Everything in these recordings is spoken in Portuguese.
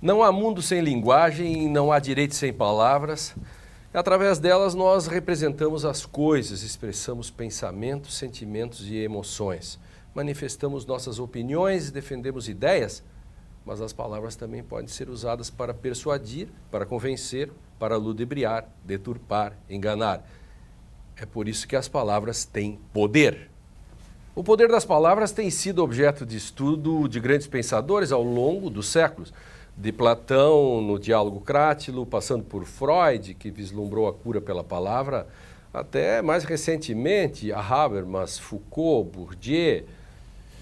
Não há mundo sem linguagem, não há direito sem palavras. Através delas nós representamos as coisas, expressamos pensamentos, sentimentos e emoções. Manifestamos nossas opiniões, defendemos ideias, mas as palavras também podem ser usadas para persuadir, para convencer, para ludibriar, deturpar, enganar. É por isso que as palavras têm poder. O poder das palavras tem sido objeto de estudo de grandes pensadores ao longo dos séculos. De Platão, no Diálogo Crátilo, passando por Freud, que vislumbrou a cura pela palavra, até mais recentemente a Habermas, Foucault, Bourdieu,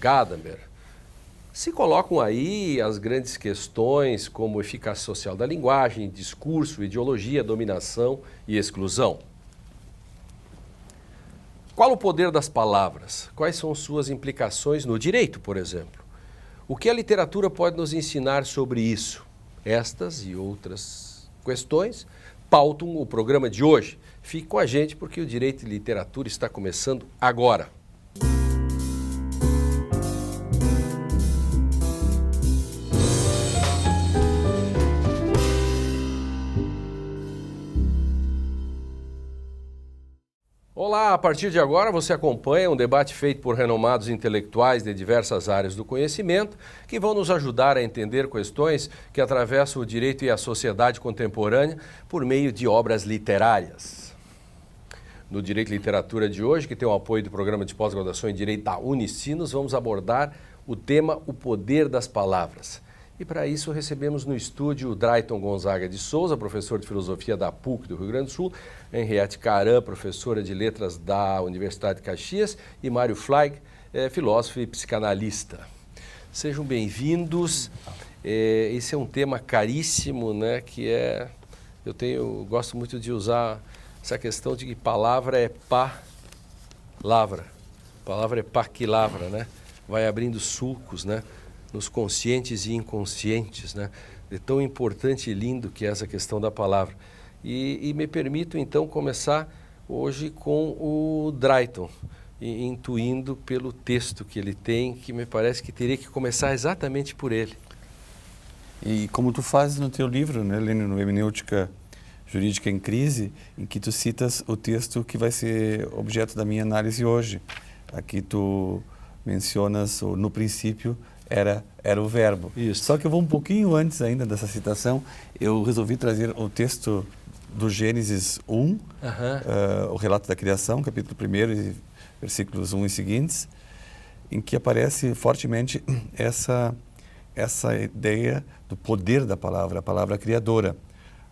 Gadamer. Se colocam aí as grandes questões como eficácia social da linguagem, discurso, ideologia, dominação e exclusão. Qual o poder das palavras? Quais são suas implicações no direito, por exemplo? O que a literatura pode nos ensinar sobre isso? Estas e outras questões pautam o programa de hoje. Fique com a gente porque o Direito e Literatura está começando agora. Olá, a partir de agora você acompanha um debate feito por renomados intelectuais de diversas áreas do conhecimento que vão nos ajudar a entender questões que atravessam o direito e a sociedade contemporânea por meio de obras literárias. No Direito e Literatura de hoje, que tem o apoio do Programa de Pós-Graduação em Direito da Unicinos, vamos abordar o tema O Poder das Palavras. E para isso recebemos no estúdio o Drayton Gonzaga de Souza, professor de Filosofia da PUC do Rio Grande do Sul, Henriette Caram, professora de Letras da Universidade de Caxias, e Mário Fleig, filósofo e psicanalista. Sejam bem-vindos. Esse é um tema caríssimo, né, eu gosto muito de usar essa questão de que palavra é pá-lavra. Palavra é pá-que-lavra, né? Vai abrindo sulcos, né? Nos conscientes e inconscientes, né? É tão importante e lindo que é essa questão da palavra. E me permito, então, começar hoje com o Drayton, intuindo pelo texto que ele tem, que me parece que teria que começar exatamente por ele. E como tu fazes no teu livro, né, Lênin, no Hermenêutica Jurídica em Crise, em que tu citas o texto que vai ser objeto da minha análise hoje. Aqui tu mencionas no princípio era o verbo. Isso. Só que eu vou um pouquinho antes ainda dessa citação. Eu resolvi trazer o texto do Gênesis 1, o relato da criação, capítulo 1, versículos 1 e seguintes, em que aparece fortemente essa ideia do poder da palavra, a palavra criadora.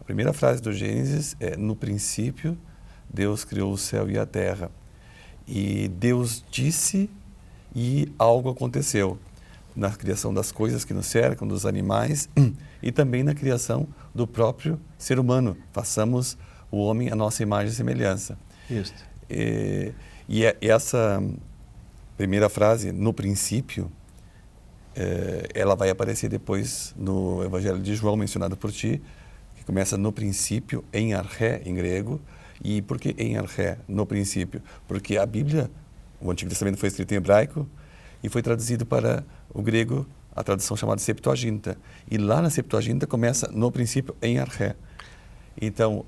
A primeira frase do Gênesis é: no princípio, Deus criou o céu e a terra. E Deus disse e algo aconteceu. Na criação das coisas que nos cercam, dos animais, e também na criação do próprio ser humano. Façamos o homem a nossa imagem e semelhança. Isso. E essa primeira frase, no princípio, ela vai aparecer depois no Evangelho de João, mencionado por ti, que começa no princípio, em arché, em grego. E por que em arché, no princípio? Porque a Bíblia, o Antigo Testamento foi escrito em hebraico, e foi traduzido para o grego, a tradução chamada Septuaginta. E lá na Septuaginta começa, no princípio, em arché. Então,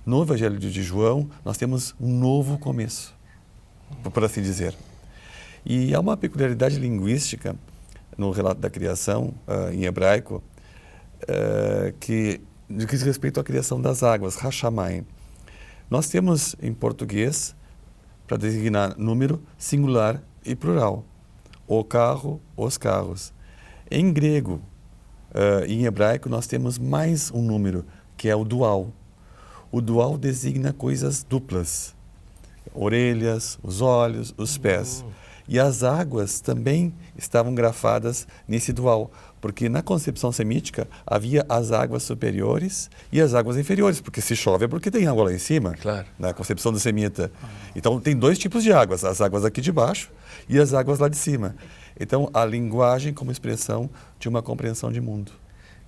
no Evangelho de João, nós temos um novo começo, por assim dizer. E há uma peculiaridade linguística no relato da criação, em hebraico, que diz respeito à criação das águas, Hashamayim. Nós temos, em português, para designar número, singular e plural. O carro, os carros. Em grego e em hebraico nós temos mais um número, que é o dual. O dual designa coisas duplas. Orelhas, os olhos, os pés. E as águas também estavam grafadas nesse dual, porque na concepção semítica havia as águas superiores e as águas inferiores, porque se chove é porque tem água lá em cima, claro, na concepção do semita. Então tem dois tipos de águas, as águas aqui de baixo e as águas lá de cima. Então a linguagem como expressão de uma compreensão de mundo.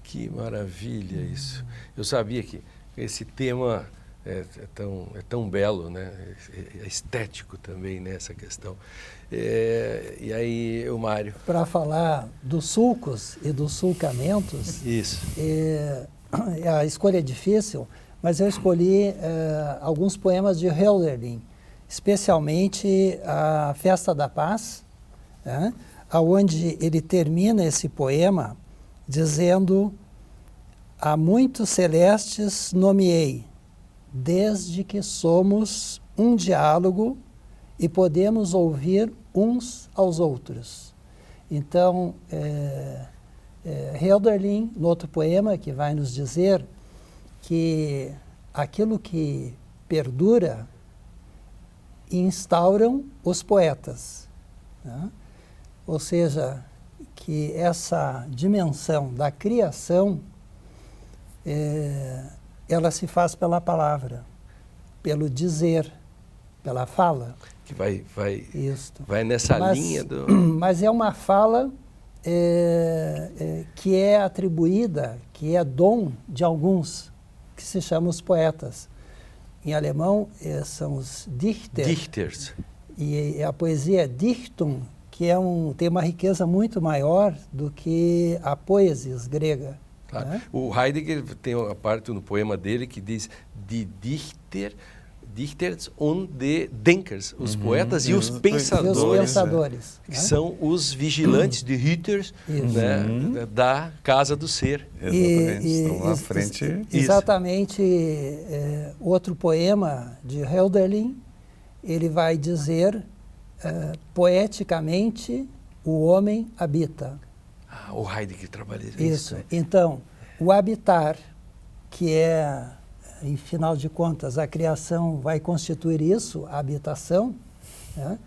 Que maravilha isso. Eu sabia que esse tema é tão belo, né? É estético também, né, essa questão. E aí, o Mário? Para falar dos sulcos e dos sulcamentos, Isso. A escolha é difícil, mas eu escolhi alguns poemas de Hölderlin, especialmente a Festa da Paz, né, onde ele termina esse poema dizendo: "A muitos celestes nomeei, desde que somos um diálogo e podemos ouvir uns aos outros." Então, Hölderlin, no outro poema, que vai nos dizer que aquilo que perdura instauram os poetas, né? Ou seja, que essa dimensão da criação, ela se faz pela palavra, pelo dizer, pela fala. Que vai nessa linha do... Mas é uma fala que é atribuída, que é dom de alguns, que se chamam os poetas. Em alemão são os Dichters. E a poesia é Dichtung, que tem uma riqueza muito maior do que a poesis grega. Claro. Né? O Heidegger tem a parte no poema dele que diz die Dichters und die Denkers, os poetas e os pensadores. E os pensadores. Que são os vigilantes de Hüters, né, da casa do ser. Exatamente, estão à frente. Exatamente. Outro poema de Hölderlin, ele vai dizer, poeticamente, o homem habita. O Heidegger trabalha isso. Isso. Então, o habitar, que em final de contas, a criação vai constituir isso, a habitação, né?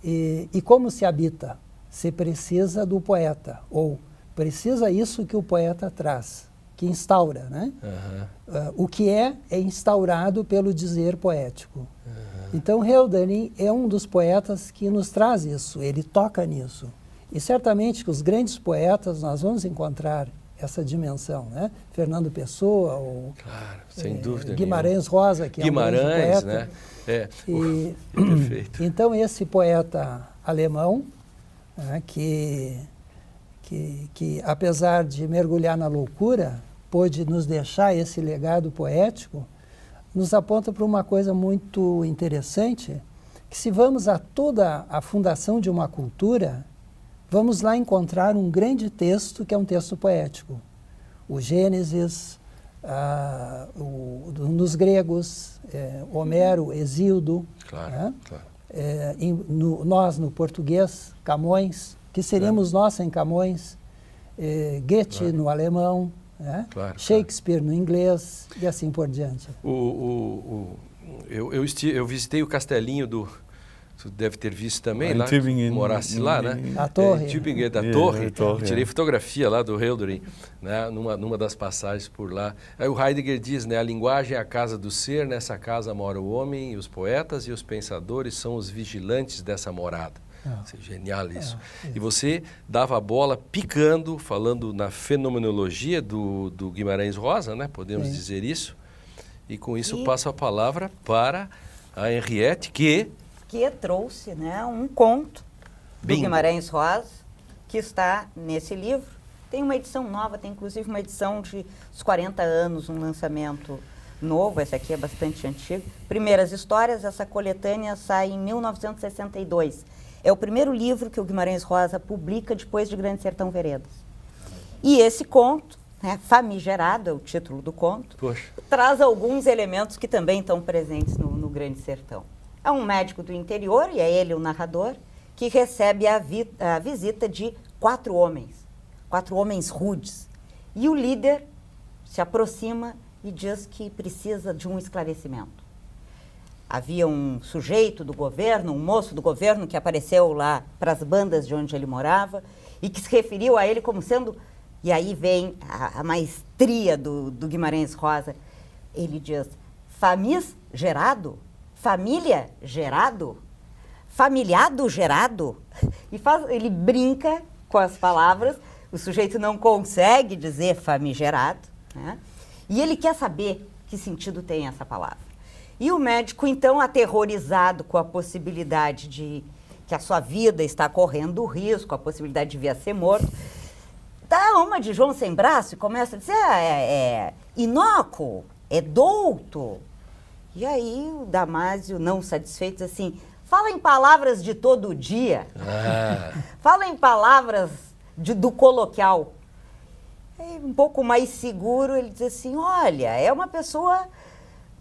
E como se habita? Se precisa do poeta, ou precisa isso que o poeta traz, que instaura, né? O que é instaurado pelo dizer poético. Então, Hölderlin é um dos poetas que nos traz isso, ele toca nisso. E certamente que os grandes poetas nós vamos encontrar essa dimensão, né? Fernando Pessoa, ou claro, sem dúvida Guimarães Rosa, que Guimarães, é um grande poeta. Né? Perfeito. Então, esse poeta alemão, né, que apesar de mergulhar na loucura, pôde nos deixar esse legado poético, nos aponta para uma coisa muito interessante, que se vamos a toda a fundação de uma cultura, vamos lá encontrar um grande texto que é um texto poético. O Gênesis, nos gregos, Homero, Hesíodo. Claro, né? claro. Nós, no português, Camões, que seríamos nós sem Camões, Goethe no alemão, né? Shakespeare no inglês e assim por diante. Eu visitei o castelinho do... Tu deve ter visto também, lá, Tübingen, morasse lá, né? A torre. Tübingen, da torre. Tirei fotografia lá do Hölderlin, né? Numa das passagens por lá. Aí o Heidegger diz, né? A linguagem é a casa do ser, nessa casa mora o homem, e os poetas e os pensadores são os vigilantes dessa morada. Genial isso. E você dava a bola picando, falando na fenomenologia do Guimarães Rosa, né? Podemos dizer isso. E com isso passo a palavra para a Henriette, que trouxe, né, um conto do Guimarães Rosa, que está nesse livro. Tem uma edição nova, tem inclusive uma edição de 40 anos, um lançamento novo, esse aqui é bastante antigo. Primeiras Histórias, essa coletânea sai em 1962. É o primeiro livro que o Guimarães Rosa publica depois de Grande Sertão Veredas. E esse conto, né, Famigerado, é o título do conto, traz alguns elementos que também estão presentes no Grande Sertão. É um médico do interior, e é ele o narrador, que recebe a visita de 4 homens rudes. E o líder se aproxima e diz que precisa de um esclarecimento. Havia um sujeito do governo, um moço do governo que apareceu lá para as bandas de onde ele morava e que se referiu a ele como sendo... E aí vem a maestria do Guimarães Rosa. Ele diz, gerado? Família gerado? Familiado gerado? E ele brinca com as palavras, o sujeito não consegue dizer famigerado, né? E ele quer saber que sentido tem essa palavra. E o médico, então, aterrorizado com a possibilidade de que a sua vida está correndo risco, a possibilidade de vir a ser morto, dá uma de João sem braço e começa a dizer, é inócuo, é douto. E aí o Damásio, não satisfeito, diz assim, fala em palavras de todo dia, fala em palavras do coloquial. E um pouco mais seguro, ele diz assim, olha, é uma pessoa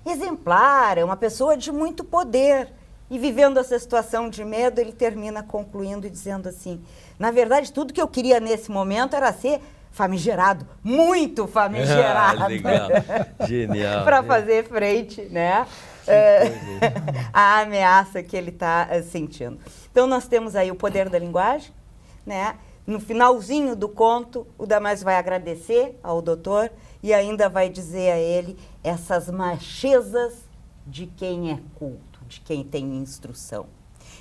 exemplar, é uma pessoa de muito poder. E vivendo essa situação de medo, ele termina concluindo e dizendo assim, na verdade, tudo que eu queria nesse momento era ser famigerado, muito famigerado. Legal, genial. Para fazer frente, né, à ameaça que ele está sentindo. Então, nós temos aí o poder da linguagem, né? No finalzinho do conto, o Damásio vai agradecer ao doutor e ainda vai dizer a ele essas machezas de quem é culto, de quem tem instrução.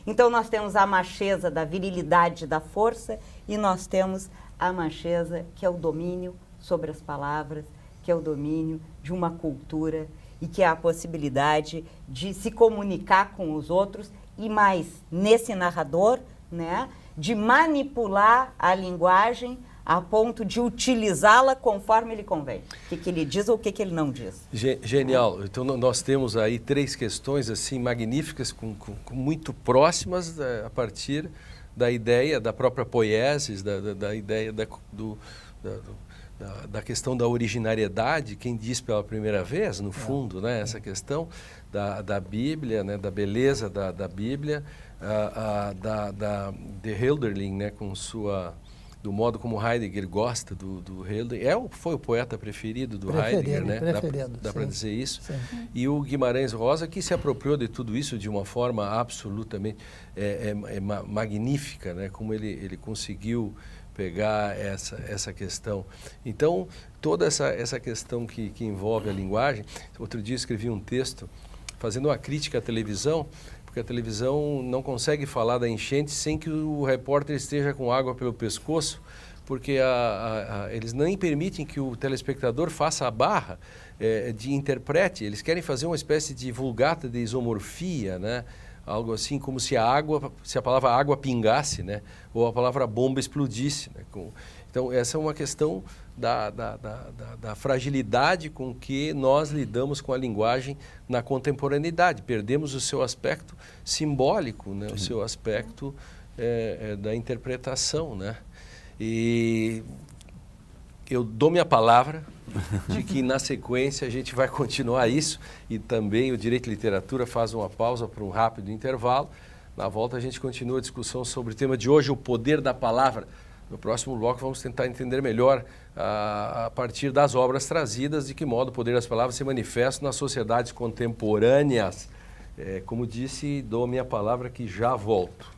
Então, nós temos a macheza da virilidade e da força e nós temos a macheza que é o domínio sobre as palavras, que é o domínio de uma cultura e que é a possibilidade de se comunicar com os outros e mais, nesse narrador, né, de manipular a linguagem a ponto de utilizá-la conforme ele convém. O que ele diz ou o que ele não diz. Genial. Então, nós temos aí 3 questões assim magníficas, muito próximas a partir da ideia da própria poiesis, da ideia da questão da originariedade, quem diz pela primeira vez, no fundo, né, essa questão da Bíblia, né, da beleza da Bíblia, de Hölderlin, né, com do modo como Heidegger gosta do Hölderlin, foi o poeta preferido do Heidegger, né? Dá para dizer isso. Sim. E o Guimarães Rosa, que se apropriou de tudo isso de uma forma absolutamente magnífica, né? Como ele conseguiu pegar essa questão. Então, toda essa questão que envolve a linguagem, outro dia eu escrevi um texto fazendo uma crítica à televisão, porque a televisão não consegue falar da enchente sem que o repórter esteja com água pelo pescoço, porque eles nem permitem que o telespectador faça a barra de interprete, eles querem fazer uma espécie de vulgata de isomorfia, né? Algo assim como se a palavra água pingasse, né? Ou a palavra bomba explodisse, né? Então, essa é uma questão da fragilidade com que nós lidamos com a linguagem na contemporaneidade. Perdemos o seu aspecto simbólico, né? O seu aspecto da interpretação, né? E eu dou minha palavra de que na sequência a gente vai continuar isso e também o Direito e Literatura faz uma pausa para um rápido intervalo. Na volta a gente continua a discussão sobre o tema de hoje, o poder da palavra. No próximo bloco vamos tentar entender melhor, a partir das obras trazidas, de que modo o poder das palavras se manifesta nas sociedades contemporâneas. Como disse, dou a minha palavra que já volto.